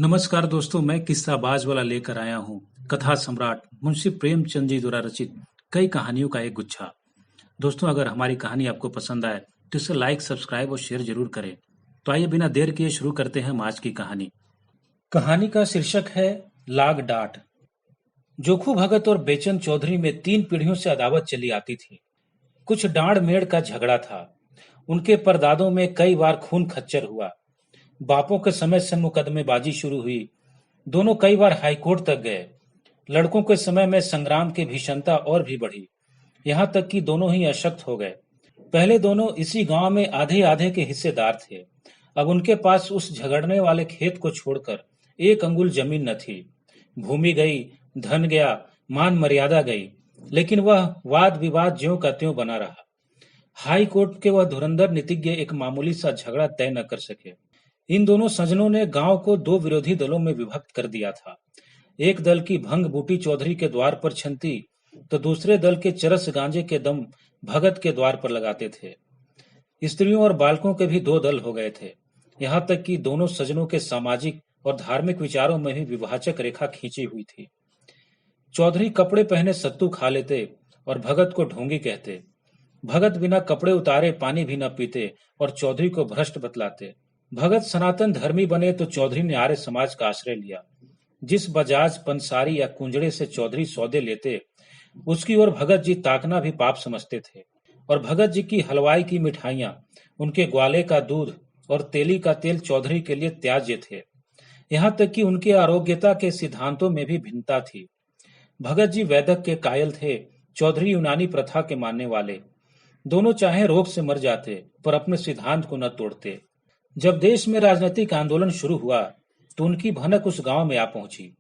नमस्कार दोस्तों, मैं किस्साबाज वाला लेकर आया हूँ कथा सम्राट मुंशी प्रेमचंद जी द्वारा रचित कई कहानियों का एक गुच्छा। दोस्तों, अगर हमारी कहानी आपको पसंद आए तो इसे लाइक, सब्सक्राइब और शेयर जरूर करें। तो आइए बिना देर किए शुरू करते हैं हम आज की कहानी। कहानी का शीर्षक है लाग डांट। जोखू भगत और बेचन चौधरी में 3 पीढ़ियों से अदावत चली आती थी। कुछ डांड मेड़ का झगड़ा था। उनके परदादों में कई बार खून खच्चर हुआ। बापों के समय से मुकदमेबाजी शुरू हुई। दोनों कई बार हाईकोर्ट तक गए। लड़कों के समय में संग्राम की भीषणता और भी बढ़ी, यहाँ तक कि दोनों ही अशक्त हो गए। पहले दोनों इसी गांव में आधे आधे के हिस्सेदार थे। अब उनके पास उस झगड़ने वाले खेत को छोड़कर एक अंगुल जमीन न थी। भूमि गई, धन गया, मान मर्यादा गई, लेकिन वह वाद विवाद ज्यों का त्यों बना रहा। हाई कोर्ट के वह धुरंधर नीतिज्ञ एक मामूली सा झगड़ा तय न कर सके। इन दोनों सज्जनों ने गांव को 2 विरोधी दलों में विभक्त कर दिया था। एक दल की भंग बूटी चौधरी के द्वार पर छनती, तो दूसरे दल के चरस गांजे के दम भगत के द्वार पर लगाते थे। स्त्रियों और बालकों के भी 2 दल हो गए थे। यहाँ तक कि दोनों सज्जनों के सामाजिक और धार्मिक विचारों में भी विभाजक रेखा खींची हुई थी। चौधरी कपड़े पहने सत्तू खा लेते और भगत को ढोंगी कहते। भगत बिना कपड़े उतारे पानी भी न पीते और चौधरी को भ्रष्ट बतलाते। भगत सनातन धर्मी बने तो चौधरी ने आर्य समाज का आश्रय लिया। जिस बजाज, पंसारी या कुंजड़े से चौधरी सौदे लेते, उसकी ओर भगत जी ताकना भी पाप समझते थे। और भगत जी की हलवाई की मिठाइयां, उनके ग्वाले का दूध और तेली का तेल चौधरी के लिए त्याज्य थे। यहाँ तक कि उनके आरोग्यता के सिद्धांतों में भी भिन्नता थी। भगत जी वैदक के कायल थे, चौधरी यूनानी प्रथा के मानने वाले। दोनों चाहे रोग से मर जाते, पर अपने सिद्धांत को न तोड़ते। जब देश में राजनीतिक आंदोलन शुरू हुआ, तो उनकी भनक उस गांव में आ पहुंची।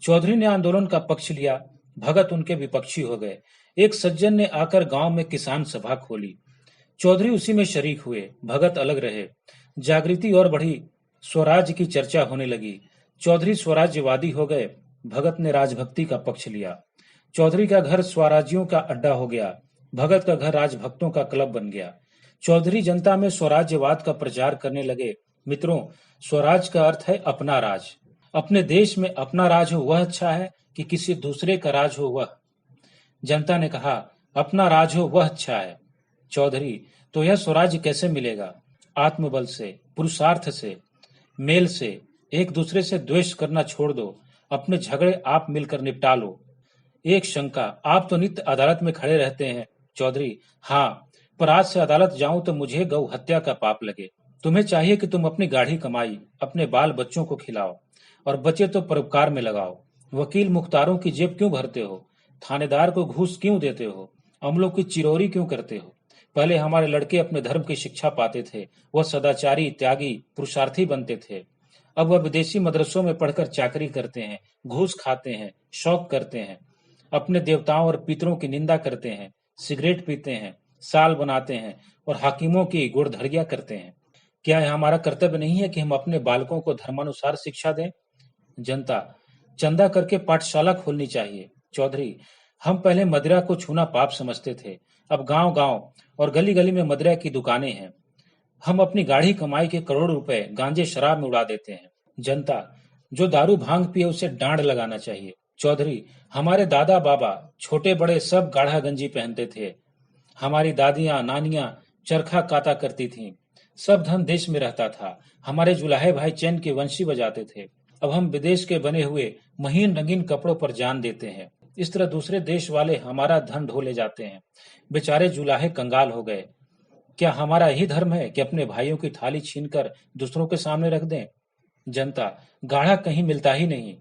चौधरी ने आंदोलन का पक्ष लिया, भगत उनके विपक्षी हो गए। एक सज्जन ने आकर गांव में किसान सभा खोली। चौधरी उसी में शरीक हुए, भगत अलग रहे। जागृति और बढ़ी, स्वराज्य की चर्चा होने लगी। चौधरी स्वराज्यवादी हो गए, भगत ने राजभक्ति का पक्ष लिया। चौधरी का घर स्वराज्यों का अड्डा हो गया, भगत का घर राजभक्तों का क्लब बन गया। चौधरी जनता में स्वराज्यवाद का प्रचार करने लगे। मित्रों, स्वराज का अर्थ है अपना राज। अपने देश में अपना राज हो वह अच्छा है कि किसी दूसरे का राज हो वह? जनता ने कहा, अपना राज हो वह अच्छा है। चौधरी, तो यह स्वराज्य कैसे मिलेगा? आत्मबल से, पुरुषार्थ से, मेल से। एक दूसरे से द्वेष करना छोड़ दो, अपने झगड़े आप मिलकर निपटा लो। एक शंका, आप तो नित्य अदालत में खड़े रहते हैं। चौधरी, हाँ, पर आज से अदालत जाऊं तो मुझे गौ हत्या का पाप लगे। तुम्हें चाहिए कि तुम अपनी गाढ़ी कमाई अपने बाल बच्चों को खिलाओ, और बचे तो परोपकार में लगाओ। वकील मुख्तारों की जेब क्यों भरते हो? थानेदार को घूस क्यों देते हो? अमलों की चिरौरी क्यों करते हो? पहले हमारे लड़के अपने धर्म की शिक्षा पाते थे, वह सदाचारी, त्यागी, पुरुषार्थी बनते थे। अब वह विदेशी मदरसों में पढ़कर चाकरी करते हैं, घूस खाते हैं, शौक करते हैं, अपने देवताओं और पितरों की निंदा करते हैं, सिगरेट पीते हैं, साल बनाते हैं और हाकिमों की गुड़धड़िया करते हैं। क्या यह हमारा कर्तव्य नहीं है कि हम अपने बालकों को धर्मानुसार शिक्षा दें? जनता, चंदा करके पाठशाला खोलनी चाहिए। चौधरी, हम पहले मदिरा को छूना पाप समझते थे, अब गांव गांव और गली गली में मदिरा की दुकानें हैं। हम अपनी गाढ़ी कमाई के करोड़ों रुपए गांजे शराब में उड़ा देते हैं। जनता, जो दारू भांग पिए उसे डांड लगाना चाहिए। चौधरी, हमारे दादा बाबा छोटे बड़े सब गाढ़ा गंजी पहनते थे। हमारी दादियां नानियां चरखा काता करती थीं। सब धन देश में रहता था। हमारे जुलाहे भाई चैन के वंशी बजाते थे। अब हम विदेश के बने हुए महीन रंगीन कपड़ों पर जान देते हैं। इस तरह दूसरे देश वाले हमारा धन ढो ले जाते हैं। बेचारे जुलाहे कंगाल हो गए। क्या हमारा यही धर्म है कि अपने भाइयों की थाली छीनकर दूसरों के सामने रख दें? जनता, गाढ़ा कहीं मिलता ही नहीं।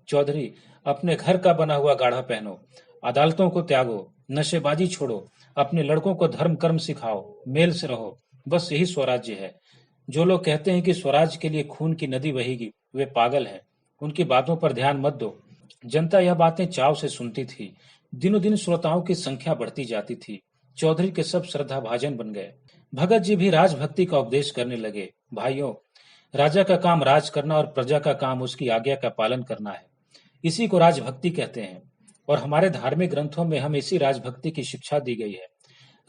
चौधरी, अपने घर का बना हुआ गाढ़ा पहनो, अदालतों को त्यागो, नशेबाजी छोड़ो, अपने लड़कों को धर्म कर्म सिखाओ, मेल से रहो। बस यही स्वराज्य है। जो लोग कहते हैं कि स्वराज के लिए खून की नदी बहेगी, वे पागल हैं। उनकी बातों पर ध्यान मत दो। जनता यह बातें चाव से सुनती थी। दिनों दिन श्रोताओं की संख्या बढ़ती जाती थी। चौधरी के सब श्रद्धा भाजन बन गए। भगत जी भी राजभक्ति का उपदेश करने लगे। भाइयों, राजा का काम राज करना और प्रजा का काम उसकी आज्ञा का पालन करना है। इसी को राजभक्ति कहते हैं, और हमारे धार्मिक ग्रंथों में हमें इसी राजभक्ति की शिक्षा दी गई है।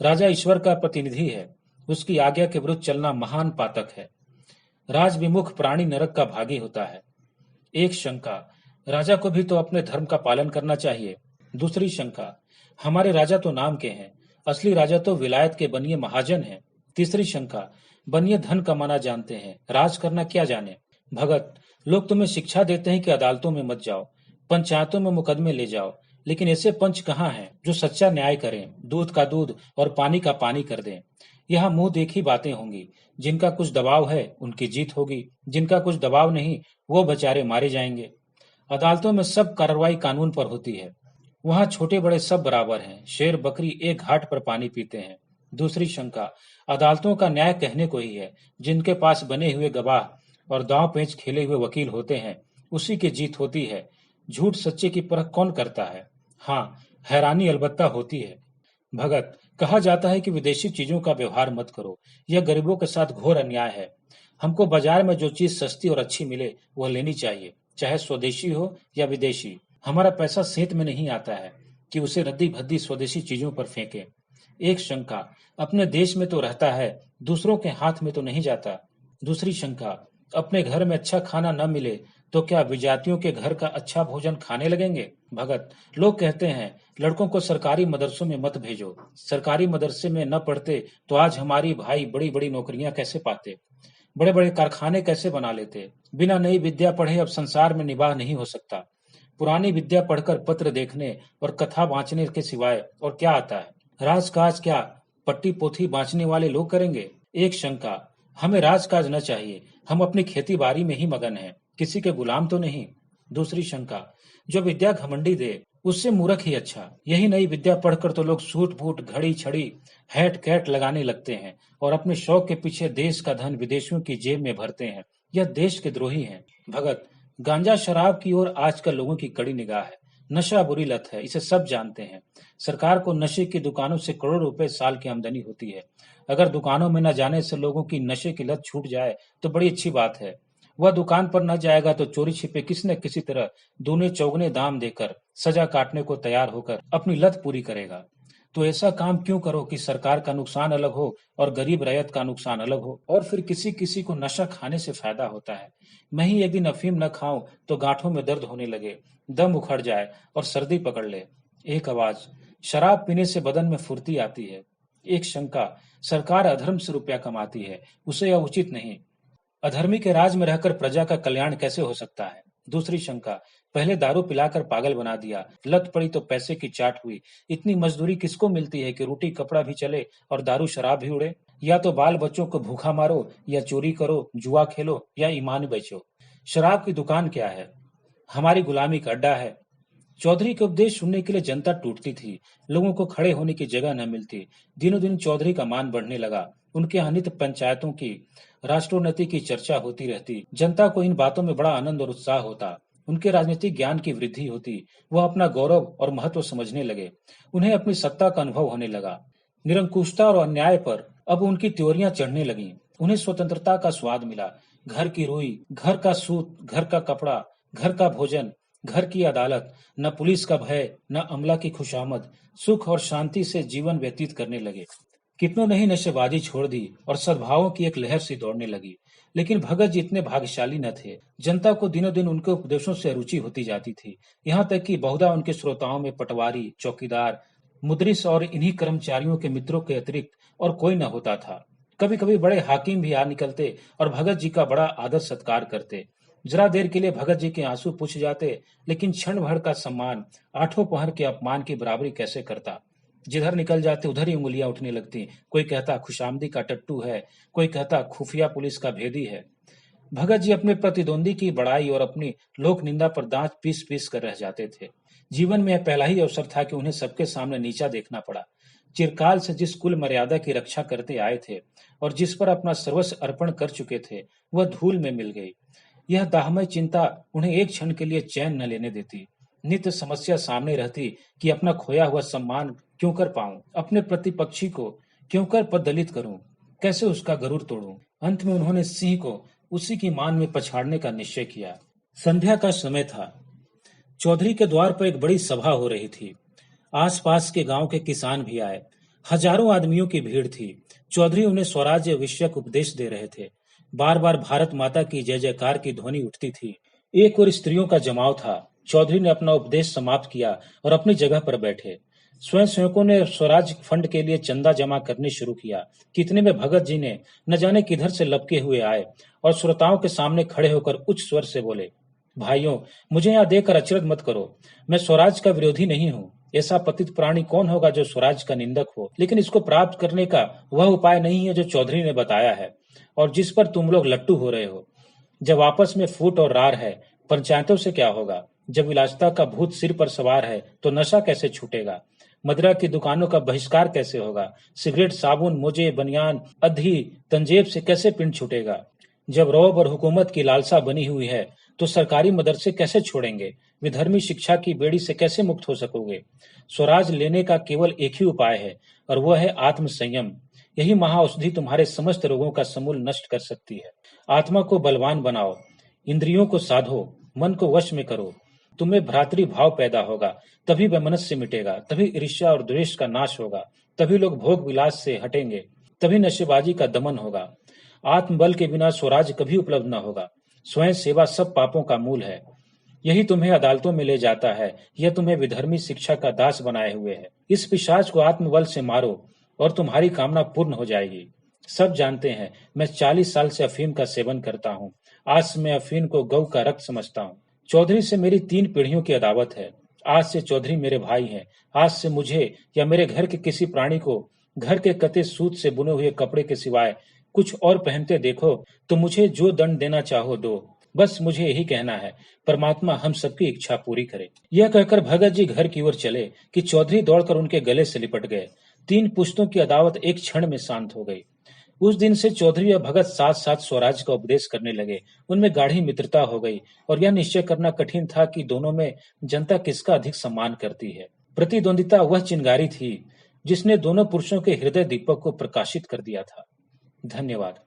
राजा ईश्वर का प्रतिनिधि है, उसकी आज्ञा के विरुद्ध चलना महान पातक है। राज विमुख प्राणी नरक का भागी होता है। एक शंका, राजा को भी तो अपने धर्म का पालन करना चाहिए। दूसरी शंका, हमारे राजा तो नाम के हैं, असली राजा तो विलायत के बनिए महाजन हैं। तीसरी शंका, बनिए धन कमाना जानते हैं, राज करना क्या जाने। भगत, लोग तुम्हें शिक्षा देते हैं कि अदालतों में मत जाओ, पंचायतों में मुकदमे ले जाओ, लेकिन ऐसे पंच कहाँ हैं जो सच्चा न्याय करें, दूध का दूध और पानी का पानी कर दें। यहाँ मुंह देखी बातें होंगी, जिनका कुछ दबाव है उनकी जीत होगी, जिनका कुछ दबाव नहीं वो बेचारे मारे जाएंगे। अदालतों में सब कार्रवाई कानून पर होती है, वहाँ छोटे बड़े सब बराबर हैं, शेर बकरी एक घाट पर पानी पीते हैं। दूसरी शंका, अदालतों का न्याय कहने को ही है, जिनके पास बने हुए गवाह और दांव पेंच खेले हुए वकील होते हैं उसी की जीत होती है। झूठ सच्चे की परख कौन करता है? हाँ, हैरानी अलबत्ता होती है। भगत, कहा जाता है कि विदेशी चीजों का व्यवहार मत करो, यह गरीबों के साथ घोर अन्याय है। हमको बाजार में जो चीज सस्ती और अच्छी मिले वह लेनी चाहिए, चाहे स्वदेशी हो या विदेशी। हमारा पैसा सेंत में नहीं आता है कि उसे रद्दी भद्दी स्वदेशी चीजों पर फेंके। एक शंका, अपने देश में तो रहता है, दूसरों के हाथ में तो नहीं जाता। दूसरी शंका, अपने घर में अच्छा खाना न मिले तो क्या विजातियों के घर का अच्छा भोजन खाने लगेंगे? भगत, लोग कहते हैं लड़कों को सरकारी मदरसों में मत भेजो, सरकारी मदरसे में न पढ़ते तो आज हमारी भाई बड़ी बड़ी नौकरियां कैसे पाते, बड़े बड़े कारखाने कैसे बना लेते। बिना नई विद्या पढ़े अब संसार में निवाह नहीं हो सकता। पुरानी विद्या पढ़कर पत्र देखने और कथा बाँचने के सिवाय और क्या आता है? राजकाज क्या पट्टी पोथी बाँचने वाले लोग करेंगे? एक शंका, हमें राजकाज न चाहिए, हम अपनी खेती बाड़ी में ही मगन हैं, किसी के गुलाम तो नहीं। दूसरी शंका, जो विद्या घमंडी दे उससे मूर्ख ही अच्छा। यही नई विद्या पढ़कर तो लोग सूट बूट घड़ी छड़ी हैट कैट लगाने लगते हैं और अपने शौक के पीछे देश का धन विदेशियों की जेब में भरते हैं। यह देश के द्रोही हैं। भगत, गांजा शराब की ओर आजकल लोगों की कड़ी निगाह है। नशा बुरी लत है, इसे सब जानते हैं। सरकार को नशे की दुकानों से करोड़ों रुपए साल की आमदनी होती है। अगर दुकानों में न जाने से लोगों की नशे की लत छूट जाए तो बड़ी अच्छी बात है। वह दुकान पर न जाएगा तो चोरी छिपे किसी न किसी तरह दूने चौगने दाम देकर सजा काटने को तैयार होकर अपनी लत पूरी करेगा। तो ऐसा काम क्यों करो कि सरकार का नुकसान अलग हो और गरीब रैयत का नुकसान अलग हो। और फिर किसी किसी को नशा खाने से फायदा होता है। मैं ही एक दिन अफीम न खाऊं तो गांठों में दर्द होने लगे, दम उखड़ जाए और सर्दी पकड़ ले। एक आवाज, शराब पीने से बदन में फुर्ती आती है। एक शंका, सरकार अधर्म से रुपया कमाती है, उसे यह उचित नहीं। अधर्मी के राज में रहकर प्रजा का कल्याण कैसे हो सकता है? दूसरी शंका, पहले दारू पिलाकर पागल बना दिया, लत पड़ी तो पैसे की चाट हुई। इतनी मजदूरी किसको मिलती है कि रोटी कपड़ा भी चले और दारू शराब भी उड़े? या तो बाल बच्चों को भूखा मारो, या चोरी करो, जुआ खेलो, या ईमान बेचो। शराब की दुकान क्या है? हमारी गुलामी का अड्डा है। चौधरी के उपदेश सुनने के लिए जनता टूटती थी, लोगों को खड़े होने की जगह न मिलती। दिनों दिन चौधरी का मान बढ़ने लगा। उनके यहाँ नित्य पंचायतों की, राष्ट्रोन्नति की चर्चा होती रहती। जनता को इन बातों में बड़ा आनंद और उत्साह होता। उनके राजनीतिक ज्ञान की वृद्धि होती। वह अपना गौरव और महत्व समझने लगे। उन्हें अपनी सत्ता का अनुभव होने लगा। निरंकुशता और अन्याय पर अब उनकी त्योरियां चढ़ने लगीं। उन्हें स्वतंत्रता का स्वाद मिला। घर की रुई, घर का सूत, घर का कपड़ा, घर का भोजन, घर की अदालत, न पुलिस का भय, न अमला की खुशामद, सुख और शांति से जीवन व्यतीत करने लगे। कितनों ने ही नशेबाजी छोड़ दी और सद्भावों की एक लहर सी दौड़ने लगी। लेकिन भगत जी इतने भाग्यशाली न थे। जनता को दिनों दिन उनके उपदेशों से रुचि होती जाती थी। यहाँ तक कि बहुधा उनके श्रोताओं में पटवारी, चौकीदार, मुद्रिस और इन्हीं कर्मचारियों के मित्रों के अतिरिक्त और कोई न होता था। कभी कभी बड़े हाकिम भी आ निकलते और भगत जी का बड़ा आदर सत्कार करते। जरा देर के लिए भगत जी के आंसू पूछ जाते, लेकिन क्षण भर का सम्मान आठों पहर के अपमान की बराबरी कैसे करता। जिधर निकल जाते उधर ही उंगलियां उठने लगती। कोई कहता खुशामदी का टट्टू है, कोई कहता खुफिया पुलिस का भेदी है। भगत जी अपने प्रतिद्वंदी की बड़ाई और अपनी लोक निंदा पर दांत पीस पीस कर रह जाते थे। जीवन में यह पहला ही अवसर था कि उन्हें सबके सामने नीचा देखना पड़ा। चिरकाल से जिस कुल मर्यादा की रक्षा करते आए थे और जिस पर अपना सर्वस्व अर्पण कर चुके थे, वह धूल में मिल गई। यह दाहमय चिंता उन्हें एक क्षण के लिए चैन न लेने देती। नित्य समस्या सामने रहती कि अपना खोया हुआ सम्मान क्यों कर पाऊं, अपने प्रतिपक्षी को क्यों कर पददलित करूं, कैसे उसका गरुड़ तोड़ूं। अंत में उन्होंने सिंह को उसी की मान में पछाड़ने का निश्चय किया। संध्या का समय था। चौधरी के द्वार पर एक बड़ी सभा हो रही थी। आसपास के गांव के किसान भी आए। हजारों आदमियों की भीड़ थी। चौधरी उन्हें स्वराज्य विषयक उपदेश दे रहे थे। बार बार भारत माता की जय जयकार की ध्वनि उठती थी। एक और स्त्रियों का जमाव था। चौधरी ने अपना उपदेश समाप्त किया और अपनी जगह पर बैठे। स्वयं सेवकों ने स्वराज फंड के लिए चंदा जमा करने शुरू किया। कितने में भगत जी ने न जाने किधर से लपके हुए आए और श्रोताओं के सामने खड़े होकर उच्च स्वर से बोले, भाइयों, मुझे यहाँ देखकर अचरज मत करो। मैं स्वराज का विरोधी नहीं हूँ। ऐसा पतित प्राणी कौन होगा जो स्वराज का निंदक हो, लेकिन इसको प्राप्त करने का वह उपाय नहीं है जो चौधरी ने बताया है और जिस पर तुम लोग लट्टू हो रहे हो। जब आपस में फूट और रार है, पंचायतों से क्या होगा? जब विलासिता का भूत सिर पर सवार है, तो नशा कैसे छूटेगा? मदिरा की दुकानों का बहिष्कार कैसे होगा? सिगरेट, साबुन, मोजे, बनियान, अधी, तंजेब से कैसे पिंड छूटेगा? जब रौब और हुकूमत की लालसा बनी हुई है, तो सरकारी मदरसे कैसे छोड़ेंगे? विधर्मी शिक्षा की बेड़ी से कैसे मुक्त हो सकोगे? स्वराज लेने का केवल एक ही उपाय है, और वह है आत्म संयम। यही महाऔषधि तुम्हारे समस्त रोगों का समूल नष्ट कर सकती है। आत्मा को बलवान बनाओ, इंद्रियों को साधो, मन को वश में करो। तुम्हें भ्रातृ भाव पैदा होगा, तभी वैमनस्य मिटेगा, तभी ईर्ष्या और द्वेष का नाश होगा, तभी लोग भोग विलास से हटेंगे, तभी नशेबाजी का दमन होगा। आत्मबल के बिना स्वराज कभी उपलब्ध न होगा। स्वयं सेवा सब पापों का मूल है। यही तुम्हें अदालतों में ले जाता है। यह तुम्हें विधर्मी शिक्षा का दास बनाए हुए है। इस पिशाच को आत्मबल से मारो और तुम्हारी कामना पूर्ण हो जाएगी। सब जानते हैं, मैं 40 साल से अफीम का सेवन करता हूँ। आज से मैं अफीम को गऊ का रक्त समझता हूँ। चौधरी से मेरी 3 पीढ़ियों की अदावत है। आज से चौधरी मेरे भाई हैं। आज से मुझे या मेरे घर के किसी प्राणी को घर के कते सूत से बुने हुए कपड़े के सिवाय कुछ और पहनते देखो तो मुझे जो दंड देना चाहो दो। बस मुझे यही कहना है, परमात्मा हम सबकी इच्छा पूरी करे। यह कहकर भगत जी घर की ओर चले कि चौधरी दौड़कर उनके गले से लिपट गए। 3 पुश्तों की अदावत एक क्षण में शांत हो गई। उस दिन से चौधरी और भगत साथ साथ स्वराज का उपदेश करने लगे। उनमें गाढ़ी मित्रता हो गई और यह निश्चय करना कठिन था कि दोनों में जनता किसका अधिक सम्मान करती है। प्रतिद्वंदिता वह चिंगारी थी जिसने दोनों पुरुषों के हृदय दीपक को प्रकाशित कर दिया था। धन्यवाद।